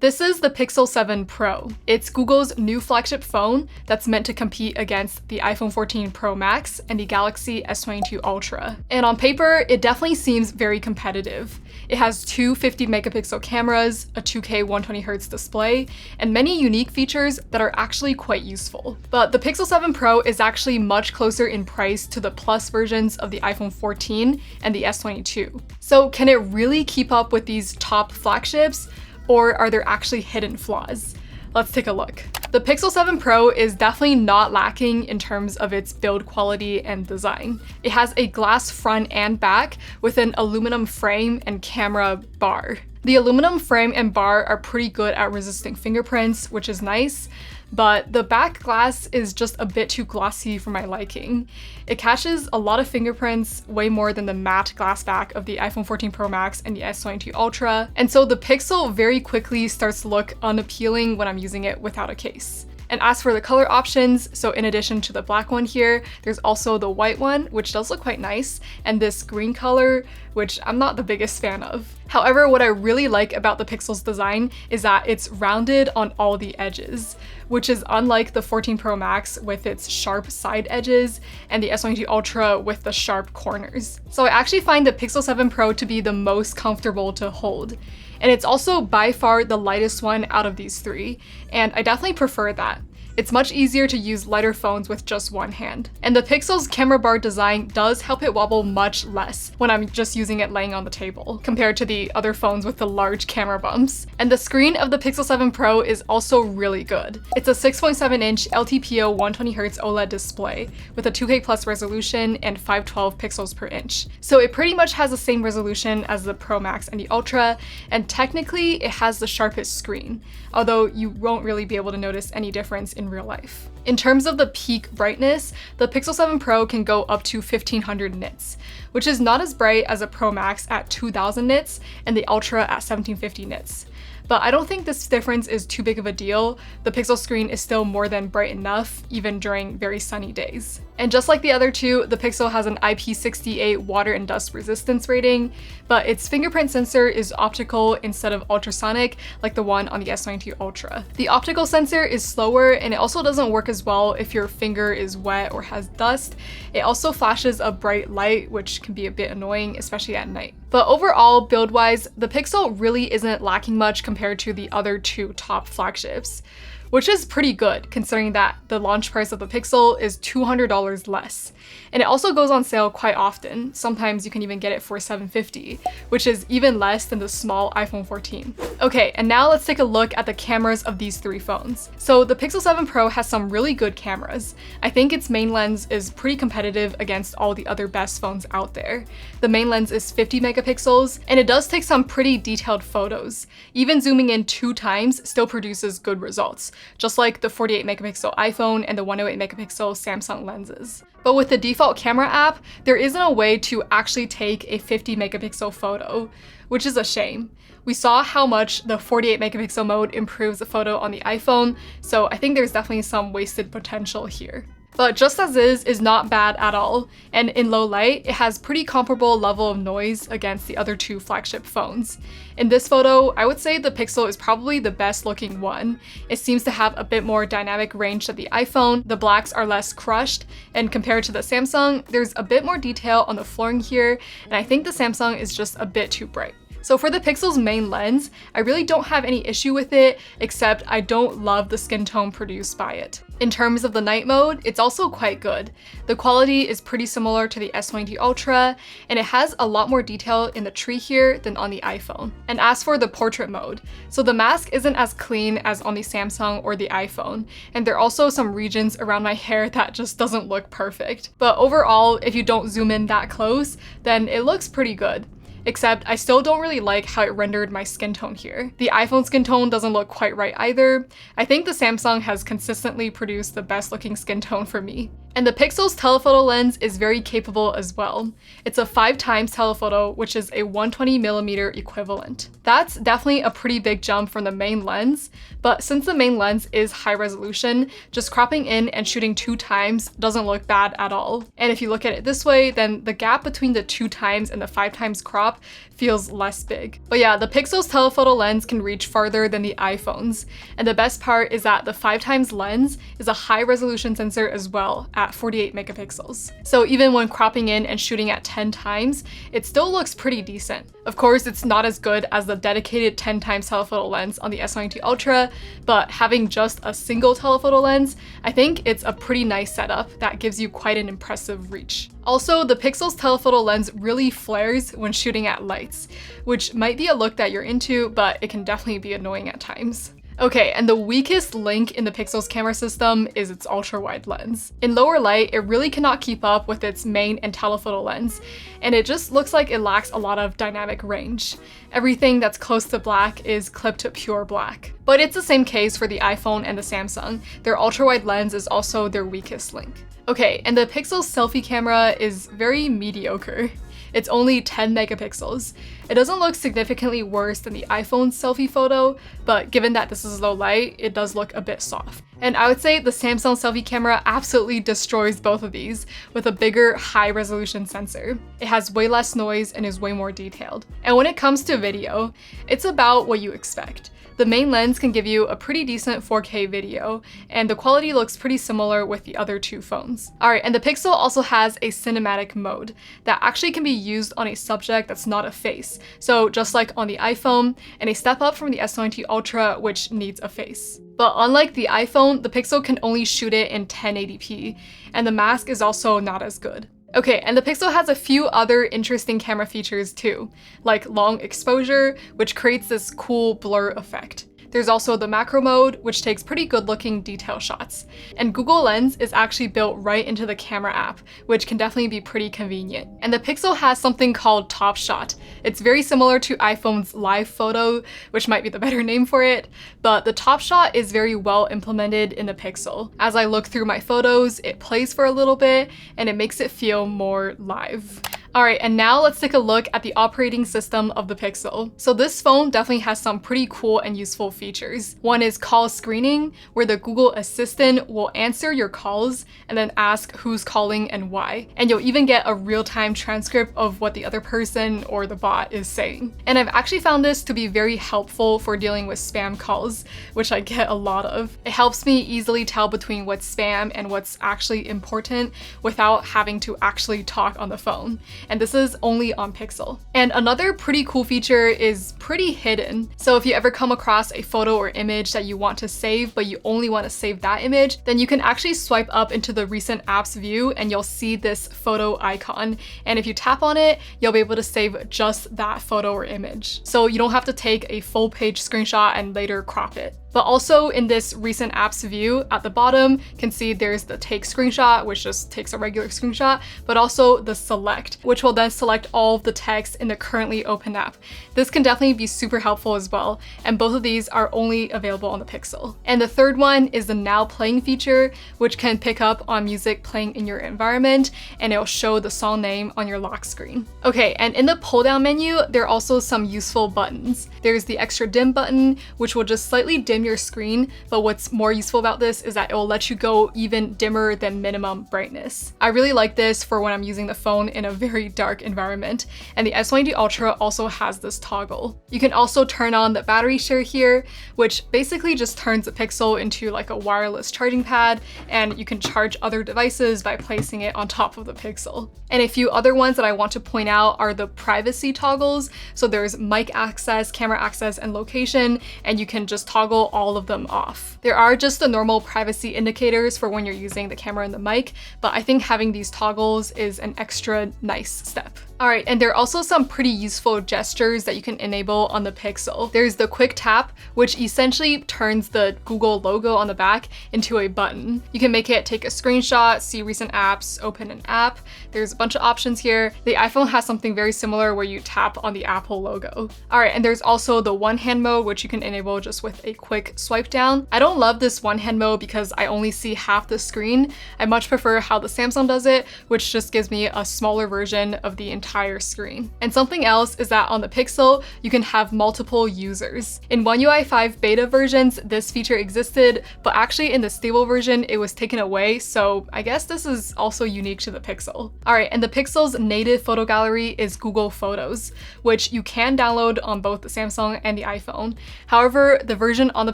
This is the Pixel 7 Pro. It's Google's new flagship phone that's meant to compete against the iPhone 14 Pro Max and the Galaxy S22 Ultra. And on paper, it definitely seems very competitive. It has two 50 megapixel cameras, a 2K 120Hz display, and many unique features that are actually quite useful. But the Pixel 7 Pro is actually much closer in price to the Plus versions of the iPhone 14 and the S22. So can it really keep up with these top flagships? Or are there actually hidden flaws? Let's take a look. The Pixel 7 Pro is definitely not lacking in terms of its build quality and design. It has a glass front and back with an aluminum frame and camera bar. The aluminum frame and bar are pretty good at resisting fingerprints, which is nice, but the back glass is just a bit too glossy for my liking. It catches a lot of fingerprints, way more than the matte glass back of the iPhone 14 Pro Max and the S22 Ultra, and so the Pixel very quickly starts to look unappealing when I'm using it without a case. And as for the color options, so in addition to the black one here, there's also the white one, which does look quite nice, and this green color, which I'm not the biggest fan of. However, what I really like about the Pixel's design is that it's rounded on all the edges, which is unlike the 14 Pro Max with its sharp side edges and the S22 Ultra with the sharp corners. So I actually find the Pixel 7 Pro to be the most comfortable to hold. And it's also by far the lightest one out of these three, and I definitely prefer that. It's much easier to use lighter phones with just one hand. And the Pixel's camera bar design does help it wobble much less when I'm just using it laying on the table, compared to the other phones with the large camera bumps. And the screen of the Pixel 7 Pro is also really good. It's a 6.7-inch LTPO 120Hz OLED display with a 2K plus resolution and 512 pixels per inch. So it pretty much has the same resolution as the Pro Max and the Ultra, and technically it has the sharpest screen, although you won't really be able to notice any difference in real life. In terms of the peak brightness, the Pixel 7 Pro can go up to 1500 nits, which is not as bright as a Pro Max at 2000 nits and the Ultra at 1750 nits. But I don't think this difference is too big of a deal. The Pixel screen is still more than bright enough, even during very sunny days. And just like the other two, the Pixel has an IP68 water and dust resistance rating, but its fingerprint sensor is optical instead of ultrasonic like the one on the S22 Ultra. The optical sensor is slower, and it also doesn't work as well if your finger is wet or has dust. It also flashes a bright light, which can be a bit annoying, especially at night. But overall, build-wise, the Pixel really isn't lacking much compared to the other two top flagships, which is pretty good considering that the launch price of the Pixel is $200 less. And it also goes on sale quite often. Sometimes you can even get it for $750, which is even less than the small iPhone 14. Okay, and now let's take a look at the cameras of these three phones. So the Pixel 7 Pro has some really good cameras. I think its main lens is pretty competitive against all the other best phones out there. The main lens is 50 megapixels, and it does take some pretty detailed photos. Even zooming in 2 times still produces good results, just like the 48 megapixel iPhone and the 108 megapixel Samsung lenses. But with the default camera app, there isn't a way to actually take a 50 megapixel photo, which is a shame. We saw how much the 48 megapixel mode improves the photo on the iPhone, so I think there's definitely some wasted potential here. But just as is not bad at all, and in low light, it has pretty comparable level of noise against the other two flagship phones. In this photo, I would say the Pixel is probably the best looking one. It seems to have a bit more dynamic range than the iPhone, the blacks are less crushed, and compared to the Samsung, there's a bit more detail on the flooring here, and I think the Samsung is just a bit too bright. So for the Pixel's main lens, I really don't have any issue with it, except I don't love the skin tone produced by it. In terms of the night mode, it's also quite good. The quality is pretty similar to the S22 Ultra, and it has a lot more detail in the tree here than on the iPhone. And as for the portrait mode, so the mask isn't as clean as on the Samsung or the iPhone, and there are also some regions around my hair that just doesn't look perfect. But overall, if you don't zoom in that close, then it looks pretty good. Except I still don't really like how it rendered my skin tone here. The iPhone skin tone doesn't look quite right either. I think the Samsung has consistently produced the best looking skin tone for me. And the Pixel's telephoto lens is very capable as well. It's a 5x telephoto, which is a 120mm equivalent. That's definitely a pretty big jump from the main lens, but since the main lens is high resolution, just cropping in and shooting 2x doesn't look bad at all. And if you look at it this way, then the gap between the 2x and the 5x crop feels less big. But yeah, the Pixel's telephoto lens can reach farther than the iPhone's. And the best part is that the 5x lens is a high resolution sensor as well at 48 megapixels. So even when cropping in and shooting at 10 times, it still looks pretty decent. Of course, it's not as good as the dedicated 10x telephoto lens on the S22 Ultra, but having just a single telephoto lens, I think it's a pretty nice setup that gives you quite an impressive reach. Also, the Pixel's telephoto lens really flares when shooting at lights, which might be a look that you're into, but it can definitely be annoying at times. Okay, and the weakest link in the Pixel's camera system is its ultra-wide lens. In lower light, it really cannot keep up with its main and telephoto lens, and it just looks like it lacks a lot of dynamic range. Everything that's close to black is clipped to pure black. But it's the same case for the iPhone and the Samsung. Their ultra-wide lens is also their weakest link. Okay, and the Pixel's selfie camera is very mediocre. It's only 10 megapixels. It doesn't look significantly worse than the iPhone's selfie photo, but given that this is low light, it does look a bit soft. And I would say the Samsung selfie camera absolutely destroys both of these with a bigger, high-resolution sensor. It has way less noise and is way more detailed. And when it comes to video, it's about what you expect. The main lens can give you a pretty decent 4K video, and the quality looks pretty similar with the other two phones. Alright, and the Pixel also has a cinematic mode that actually can be used on a subject that's not a face, so just like on the iPhone, and a step up from the S22 Ultra, which needs a face. But unlike the iPhone, the Pixel can only shoot it in 1080p, and the mask is also not as good. Okay, and the Pixel has a few other interesting camera features too, like long exposure, which creates this cool blur effect. There's also the macro mode, which takes pretty good looking detail shots. And Google Lens is actually built right into the camera app, which can definitely be pretty convenient. And the Pixel has something called Top Shot. It's very similar to iPhone's Live Photo, which might be the better name for it, but the Top Shot is very well implemented in the Pixel. As I look through my photos, it plays for a little bit, and it makes it feel more live. Alright, and now let's take a look at the operating system of the Pixel. So this phone definitely has some pretty cool and useful features. One is call screening, where the Google Assistant will answer your calls and then ask who's calling and why. And you'll even get a real-time transcript of what the other person or the bot is saying. And I've actually found this to be very helpful for dealing with spam calls, which I get a lot of. It helps me easily tell between what's spam and what's actually important without having to actually talk on the phone. And this is only on Pixel. And another pretty cool feature is pretty hidden. So if you ever come across a photo or image that you want to save, but you only want to save that image, then you can actually swipe up into the recent apps view and you'll see this photo icon. And if you tap on it, you'll be able to save just that photo or image. So you don't have to take a full page screenshot and later crop it. But also in this recent apps view at the bottom, you can see there's the take screenshot, which just takes a regular screenshot, but also the select, which will then select all of the text in the currently open app. This can definitely be super helpful as well, and both of these are only available on the Pixel. And the third one is the now playing feature, which can pick up on music playing in your environment, and it'll show the song name on your lock screen. Okay, and in the pull down menu, there are also some useful buttons. There's the extra dim button, which will just slightly dim your screen, but what's more useful about this is that it will let you go even dimmer than minimum brightness. I really like this for when I'm using the phone in a very dark environment, and the S22 Ultra also has this toggle. You can also turn on the battery share here, which basically just turns the Pixel into like a wireless charging pad, and you can charge other devices by placing it on top of the Pixel. And a few other ones that I want to point out are the privacy toggles. So there's mic access, camera access, and location, and you can just toggle all of them off. There are just the normal privacy indicators for when you're using the camera and the mic, but I think having these toggles is an extra nice step. Alright, and there are also some pretty useful gestures that you can enable on the Pixel. There's the quick tap, which essentially turns the Google logo on the back into a button. You can make it take a screenshot, see recent apps, open an app. There's a bunch of options here. The iPhone has something very similar where you tap on the Apple logo. Alright, and there's also the one-hand mode, which you can enable just with a quick swipe down. I don't love this one-hand mode because I only see half the screen. I much prefer how the Samsung does it, which just gives me a smaller version of the entire entire screen. And something else is that on the Pixel, you can have multiple users. In One UI 5 beta versions, this feature existed, but actually in the stable version, it was taken away, so I guess this is also unique to the Pixel. Alright, and the Pixel's native photo gallery is Google Photos, which you can download on both the Samsung and the iPhone. However, the version on the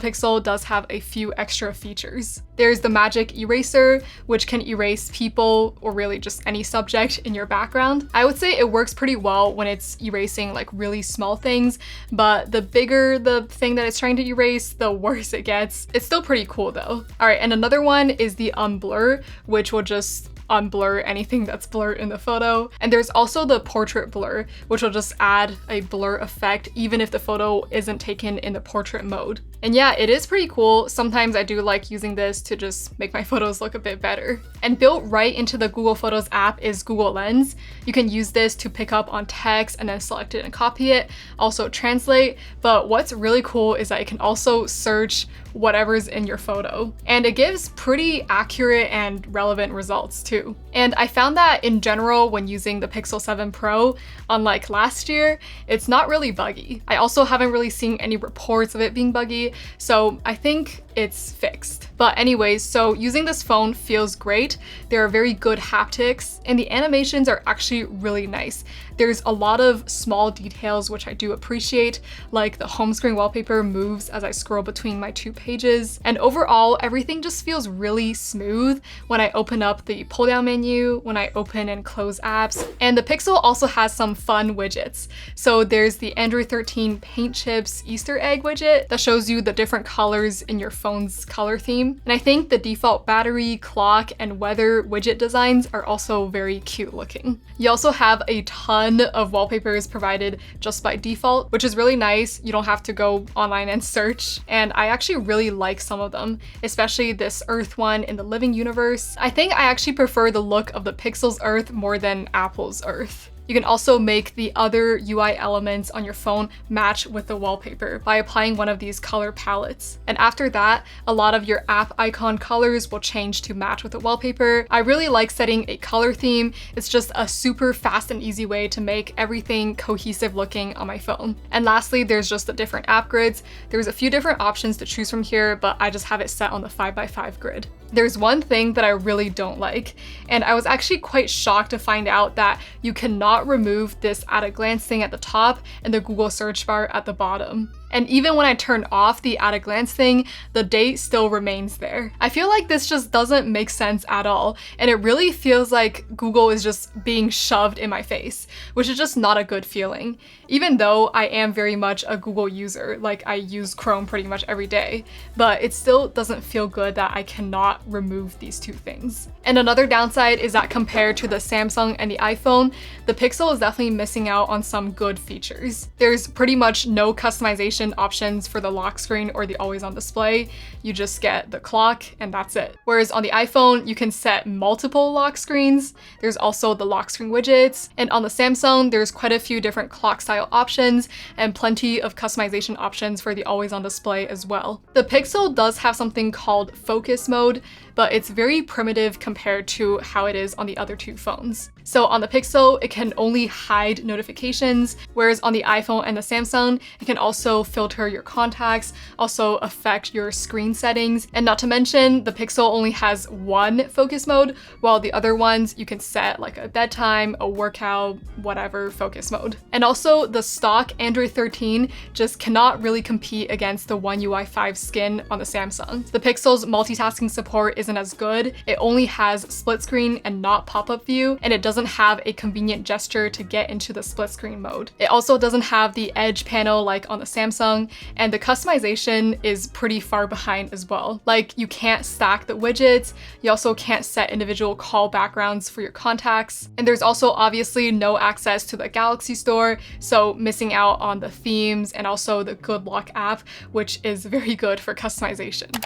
Pixel does have a few extra features. There's the magic eraser, which can erase people or really just any subject in your background. I would say it works pretty well when it's erasing like really small things, but the bigger the thing that it's trying to erase, the worse it gets. It's still pretty cool though. All right, and another one is the unblur, which will just unblur anything that's blurred in the photo. And there's also the portrait blur, which will just add a blur effect even if the photo isn't taken in the portrait mode. And yeah, it is pretty cool. Sometimes I do like using this to just make my photos look a bit better. And built right into the Google Photos app is Google Lens. You can use this to pick up on text and then select it and copy it, also translate. But what's really cool is that it can also search whatever's in your photo. And it gives pretty accurate and relevant results too. And I found that in general, when using the Pixel 7 Pro, unlike last year, it's not really buggy. I also haven't really seen any reports of it being buggy, so I think it's fixed. But anyways, so using this phone feels great. There are very good haptics and the animations are actually really nice. There's a lot of small details which I do appreciate, like the home screen wallpaper moves as I scroll between my two pages. And overall, everything just feels really smooth when I open up the pull-down menu, when I open and close apps. And the Pixel also has some fun widgets. So there's the Android 13 Paint Chips Easter egg widget that shows you the different colors in your phone's color theme. And I think the default battery, clock, and weather widget designs are also very cute looking. You also have a ton of wallpapers provided just by default, which is really nice. You don't have to go online and search. And I actually really like some of them, especially this Earth one in the living universe. I think I actually prefer the look of the Pixel's Earth more than Apple's Earth. You can also make the other UI elements on your phone match with the wallpaper by applying one of these color palettes. And after that, a lot of your app icon colors will change to match with the wallpaper. I really like setting a color theme. It's just a super fast and easy way to make everything cohesive looking on my phone. And lastly, there's just the different app grids. There's a few different options to choose from here, but I just have it set on the 5x5 grid. There's one thing that I really don't like, and I was actually quite shocked to find out that you cannot remove this at a glance thing at the top and the Google search bar at the bottom. And even when I turn off the at a glance thing, the date still remains there. I feel like this just doesn't make sense at all, and it really feels like Google is just being shoved in my face, which is just not a good feeling. Even though I am very much a Google user, like I use Chrome pretty much every day, but it still doesn't feel good that I cannot remove these two things. And another downside is that compared to the Samsung and the iPhone, the Pixel is definitely missing out on some good features. There's pretty much no customization options for the lock screen or the always on display. You just get the clock and that's it. Whereas on the iPhone, you can set multiple lock screens. There's also the lock screen widgets. And on the Samsung, there's quite a few different clock style options and plenty of customization options for the always on display as well. The Pixel does have something called focus mode, but it's very primitive compared to how it is on the other two phones. So on the Pixel, it can only hide notifications, whereas on the iPhone and the Samsung, it can also filter your contacts, also affect your screen settings. And not to mention, the Pixel only has one focus mode, while the other ones you can set like a bedtime, a workout, whatever focus mode. And also the stock Android 13 just cannot really compete against the One UI 5 skin on the Samsung. The Pixel's multitasking support isn't as good. It only has split screen and not pop-up view, and it doesn't have a convenient gesture to get into the split screen mode. It also doesn't have the edge panel like on the Samsung, and the customization is pretty far behind as well. Like, you can't stack the widgets, you also can't set individual call backgrounds for your contacts, and there's also obviously no access to the Galaxy Store, so missing out on the themes and also the Good Lock app, which is very good for customization.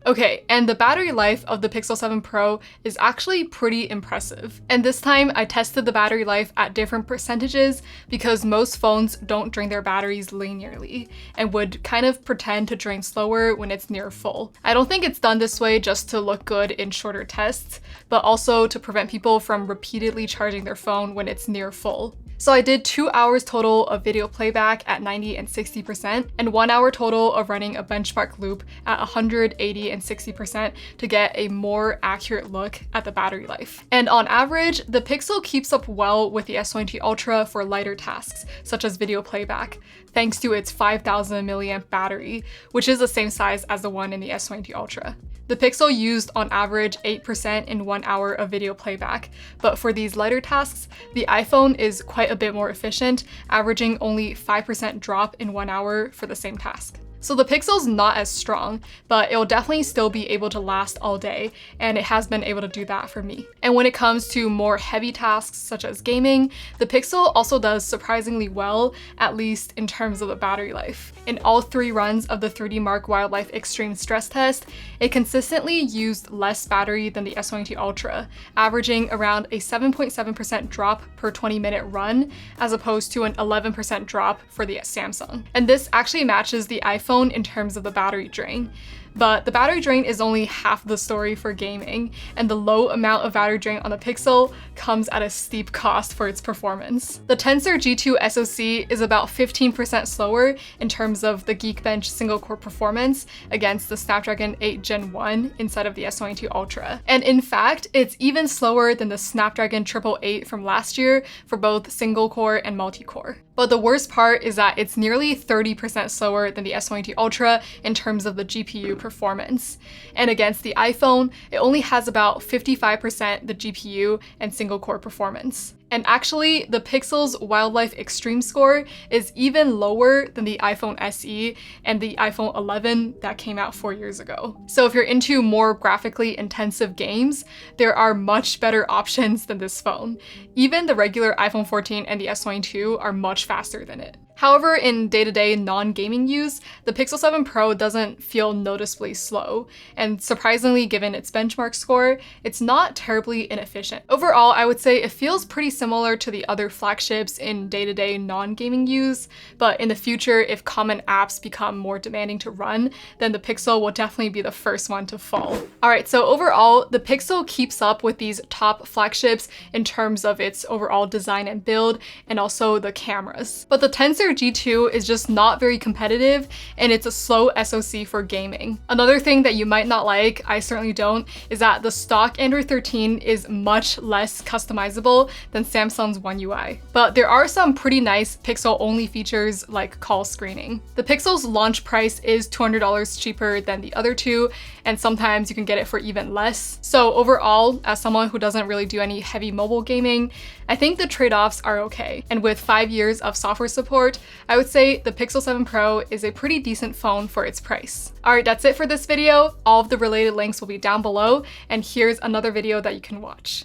Okay, and the battery life of the Pixel 7 Pro is actually pretty impressive. And this time I tested the battery life at different percentages because most phones don't drain their batteries linearly and would kind of pretend to drain slower when it's near full. I don't think it's done this way just to look good in shorter tests, but also to prevent people from repeatedly charging their phone when it's near full. So I did 2 hours total of video playback at 90 and 60%, and 1 hour total of running a benchmark loop at 180 and 60% to get a more accurate look at the battery life. And on average, the Pixel keeps up well with the S22 Ultra for lighter tasks, such as video playback, thanks to its 5000 milliamp battery, which is the same size as the one in the S22 Ultra. The Pixel used on average 8% in 1 hour of video playback, but for these lighter tasks, the iPhone is quite a bit more efficient, averaging only 5% drop in 1 hour for the same task. So the Pixel's not as strong, but it'll definitely still be able to last all day, and it has been able to do that for me. And when it comes to more heavy tasks such as gaming, the Pixel also does surprisingly well, at least in terms of the battery life. In all 3 runs of the 3D Mark Wildlife Extreme Stress Test, it consistently used less battery than the S22 Ultra, averaging around a 7.7% drop per 20-minute run, as opposed to an 11% drop for the Samsung. And this actually matches the iPhone in terms of the battery drain. But the battery drain is only half the story for gaming, and the low amount of battery drain on the Pixel comes at a steep cost for its performance. The Tensor G2 SoC is about 15% slower in terms of the Geekbench single-core performance against the Snapdragon 8 Gen 1 inside of the S22 Ultra. And in fact, it's even slower than the Snapdragon 888 from last year for both single-core and multi-core. But the worst part is that it's nearly 30% slower than the S22 Ultra in terms of the GPU performance. And against the iPhone, it only has about 55% the GPU and single-core performance. And actually, the Pixel's Wildlife Extreme score is even lower than the iPhone SE and the iPhone 11 that came out 4 years ago. So if you're into more graphically intensive games, there are much better options than this phone. Even the regular iPhone 14 and the S22 are much faster than it. However, in day-to-day non-gaming use, the Pixel 7 Pro doesn't feel noticeably slow, and surprisingly, given its benchmark score, it's not terribly inefficient. Overall, I would say it feels pretty similar to the other flagships in day-to-day non-gaming use, but in the future, if common apps become more demanding to run, then the Pixel will definitely be the first one to fall. Alright, so overall, the Pixel keeps up with these top flagships in terms of its overall design and build, and also the cameras. But the Tensor G2 is just not very competitive, and it's a slow SoC for gaming. Another thing that you might not like, I certainly don't, is that the stock Android 13 is much less customizable than Samsung's One UI. But there are some pretty nice Pixel-only features like call screening. The Pixel's launch price is $200 cheaper than the other two, and sometimes you can get it for even less. So overall, as someone who doesn't really do any heavy mobile gaming, I think the trade-offs are okay. And with 5 years of software support, I would say the Pixel 7 Pro is a pretty decent phone for its price. Alright, that's it for this video. All of the related links will be down below, and here's another video that you can watch.